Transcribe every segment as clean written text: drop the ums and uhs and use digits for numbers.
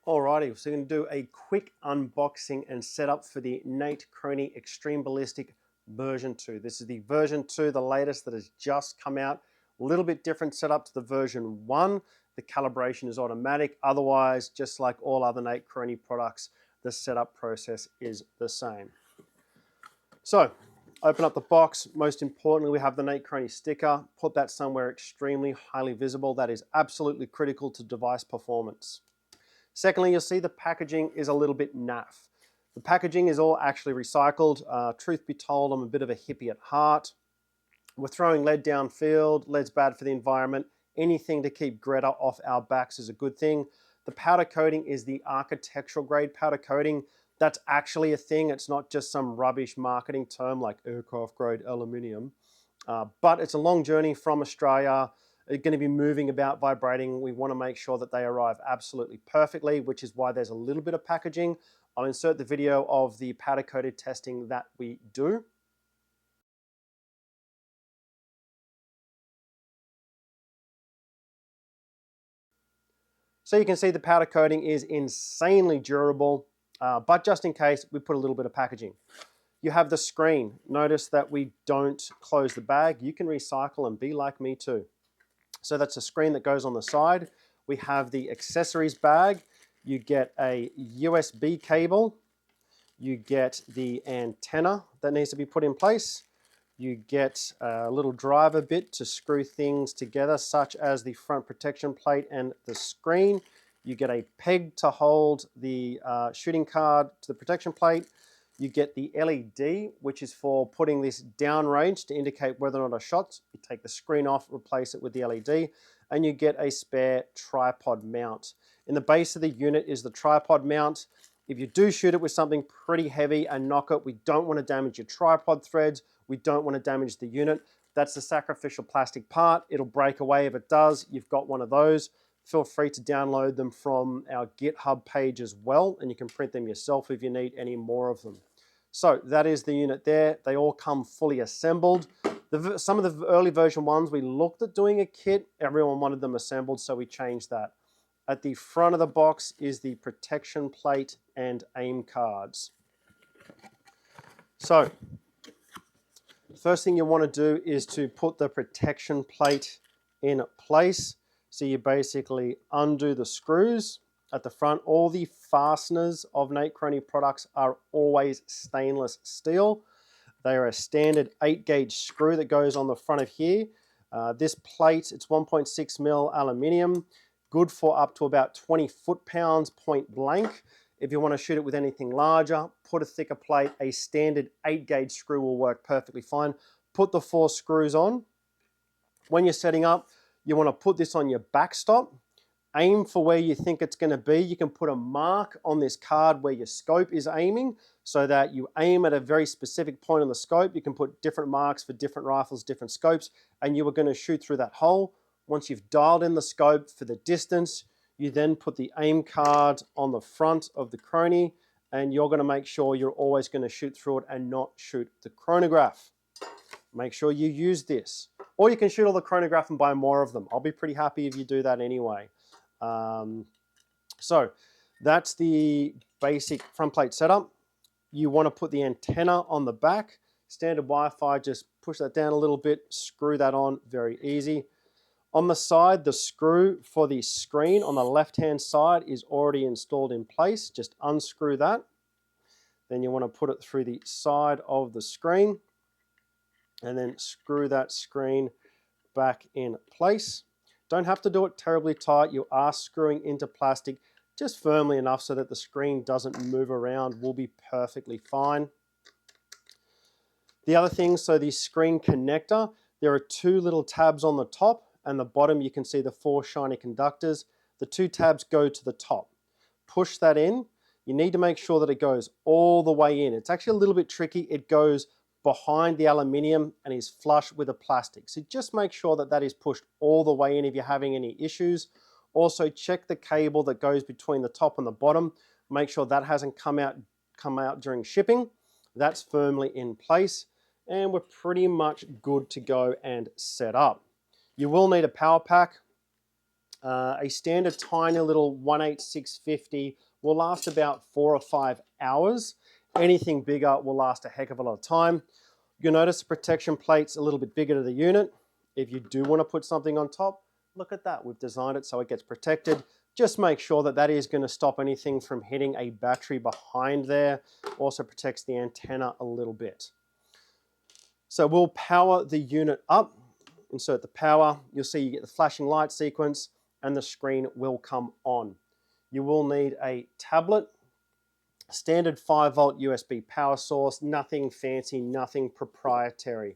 Alrighty, so we're going to do a quick unboxing and setup for the NateChrony ExtremeBallistic version 2. This is the version 2, the latest that has just come out. A little bit different setup to the version 1. The calibration is automatic. Otherwise, just like all other NateChrony products, the setup process is the same. So, open up the box. Most importantly, we have the NateChrony sticker. Put that somewhere extremely highly visible. That is absolutely critical to device performance. Secondly, you'll see the packaging is a little bit naff. The packaging is all actually recycled. Truth be told, I'm a bit of a hippie at heart. We're throwing lead downfield. Lead's bad for the environment. Anything to keep Greta off our backs is a good thing. The powder coating is the architectural grade powder coating. That's actually a thing. It's not just some rubbish marketing term like aircraft grade aluminium. But it's a long journey from Australia. Are going to be moving about, vibrating. We want to make sure that they arrive absolutely perfectly, which is why there's a little bit of packaging. I'll insert the video of the powder coated testing that we do. So you can see the powder coating is insanely durable, but just in case, we put a little bit of packaging. You have the screen. Notice that we don't close the bag. You can recycle and be like me too. So that's a screen that goes on the side. We have the accessories bag. You get a USB cable. You get the antenna that needs to be put in place. You get a little driver bit to screw things together, such as the front protection plate and the screen. You get a peg to hold the shooting card to the protection plate. You get the LED, which is for putting this downrange to indicate whether or not a shot. You take the screen off, replace it with the LED, and you get a spare tripod mount. In the base of the unit is the tripod mount. If you do shoot it with something pretty heavy and knock it, we don't want to damage your tripod threads. We don't want to damage the unit. That's the sacrificial plastic part. It'll break away if it does. You've got one of those. Feel free to download them from our GitHub page as well, and you can print them yourself if you need any more of them. So that is the unit there. They all come fully assembled. Some of the early version ones, we looked at doing a kit. Everyone wanted them assembled, so we changed that. At the front of the box is the protection plate and aim cards. So, first thing you want to do is to put the protection plate in place. So you basically undo the screws at the front. All the fasteners of NateChrony products are always stainless steel. They are a standard 8-gauge screw that goes on the front of here. This plate, it's 1.6 mil aluminium, good for up to about 20 foot-pounds point blank. If you want to shoot it with anything larger, put a thicker plate. A standard 8-gauge screw will work perfectly fine. Put the 4 screws on. When you're setting up, you want to put this on your backstop. Aim for where you think it's going to be. You can put a mark on this card where your scope is aiming so that you aim at a very specific point on the scope. You can put different marks for different rifles, different scopes, and you are going to shoot through that hole. Once you've dialed in the scope for the distance, you then put the aim card on the front of the Chrony, and you're going to make sure you're always going to shoot through it and not shoot the chronograph. Make sure you use this. Or you can shoot all the chronograph and buy more of them. I'll be pretty happy if you do that anyway. So that's the basic front plate setup. You want to put the antenna on the back. Standard Wi-Fi, just push that down a little bit, screw that on, very easy. On the side, the screw for the screen on the left-hand side is already installed in place. Just unscrew that. Then you want to put it through the side of the screen and then screw that screen back in place. Don't have to do it terribly tight. You are screwing into plastic just firmly enough so that the screen doesn't move around. Will be perfectly fine. The other thing, so the screen connector, there are 2 little tabs on the top and the bottom. You can see the 4 shiny conductors. The 2 tabs go to the top. Push that in. You need to make sure that it goes all the way in. It's actually a little bit tricky. It goes behind the aluminium and is flush with the plastic. So just make sure that that is pushed all the way in if you're having any issues. Also check the cable that goes between the top and the bottom. Make sure that hasn't come out during shipping. That's firmly in place and we're pretty much good to go and set up. You will need a power pack. A standard tiny little 18650 will last about 4 or 5 hours. Anything bigger will last a heck of a lot of time. You'll notice the protection plate's a little bit bigger to the unit. If you do want to put something on top, look at that. We've designed it so it gets protected. Just make sure that that is going to stop anything from hitting a battery behind there. Also protects the antenna a little bit. So we'll power the unit up. Insert the power. You'll see you get the flashing light sequence and the screen will come on. You will need a tablet, standard 5-volt USB power source, nothing fancy, nothing proprietary.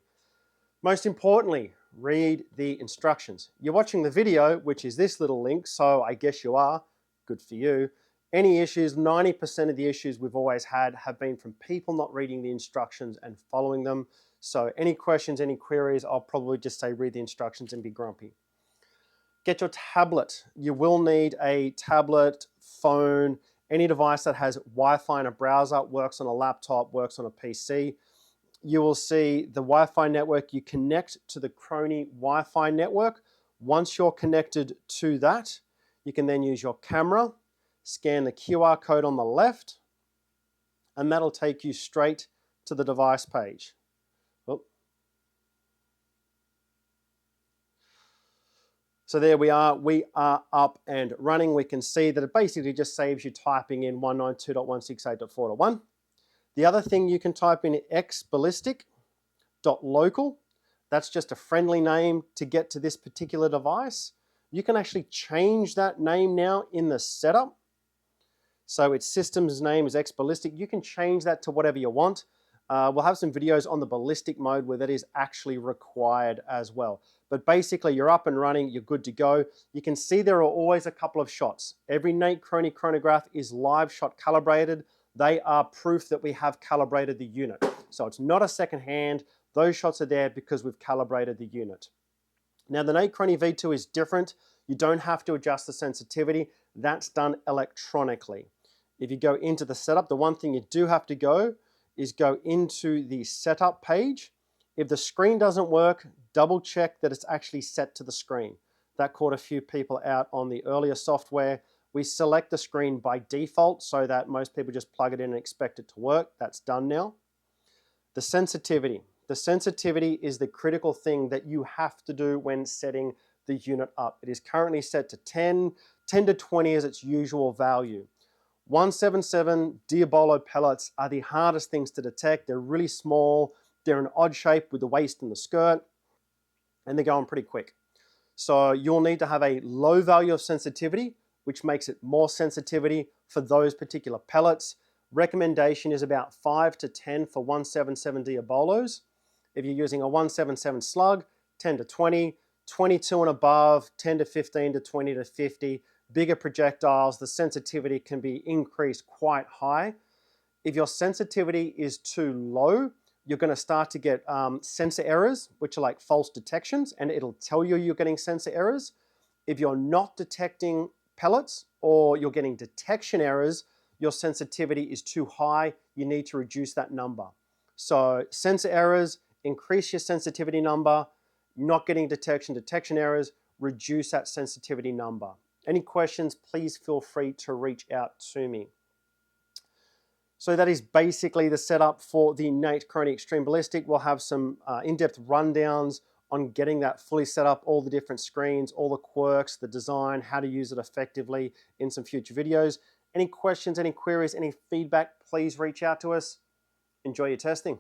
Most importantly, read the instructions. You're watching the video, which is this little link, so I guess you are. Good for you. Any issues, 90% of the issues we've always had have been from people not reading the instructions and following them. So any questions, any queries, I'll probably just say read the instructions and be grumpy. Get your tablet. You will need a tablet, phone, any device that has Wi-Fi and a browser, works on a laptop, works on a PC. You will see the Wi-Fi network. You connect to the NateChrony Wi-Fi network. Once you're connected to that, you can then use your camera, scan the QR code on the left, and that'll take you straight to the device page. So there we are up and running. We can see that it basically just saves you typing in 192.168.4.1. The other thing you can type in xballistic.local. That's just a friendly name to get to this particular device. You can actually change that name now in the setup. So its system's name is xballistic. You can change that to whatever you want. We'll have some videos on the ballistic mode where that is actually required as well. But basically, you're up and running, you're good to go. You can see there are always a couple of shots. Every NateChrony chronograph is live shot calibrated. They are proof that we have calibrated the unit. So it's not a second hand. Those shots are there because we've calibrated the unit. Now the NateChrony V2 is different. You don't have to adjust the sensitivity. That's done electronically. If you go into the setup, the one thing you do have to go is go into the setup page. If the screen doesn't work, double check that it's actually set to the screen. That caught a few people out on the earlier software. We select the screen by default so that most people just plug it in and expect it to work. That's done now. The sensitivity. The sensitivity is the critical thing that you have to do when setting the unit up. It is currently set to 10 to 20 is its usual value. 177 Diabolo pellets are the hardest things to detect. They're really small. They're an odd shape with the waist and the skirt, and they're going pretty quick. So you'll need to have a low value of sensitivity, which makes it more sensitivity for those particular pellets. Recommendation is about 5 to 10 for 177 Diabolos. If you're using a 177 slug, 10 to 20, 22 and above, 10 to 15 to 20 to 50. Bigger projectiles, the sensitivity can be increased quite high. If your sensitivity is too low, you're going to start to get sensor errors, which are like false detections, and it'll tell you you're getting sensor errors. If you're not detecting pellets or you're getting detection errors, your sensitivity is too high. You need to reduce that number. So sensor errors, increase your sensitivity number. Not getting detection errors, reduce that sensitivity number. Any questions, please feel free to reach out to me. So that is basically the setup for the NateChrony ExtremeBallistic. We'll have some in-depth rundowns on getting that fully set up, all the different screens, all the quirks, the design, how to use it effectively in some future videos. Any questions, any queries, any feedback, please reach out to us. Enjoy your testing.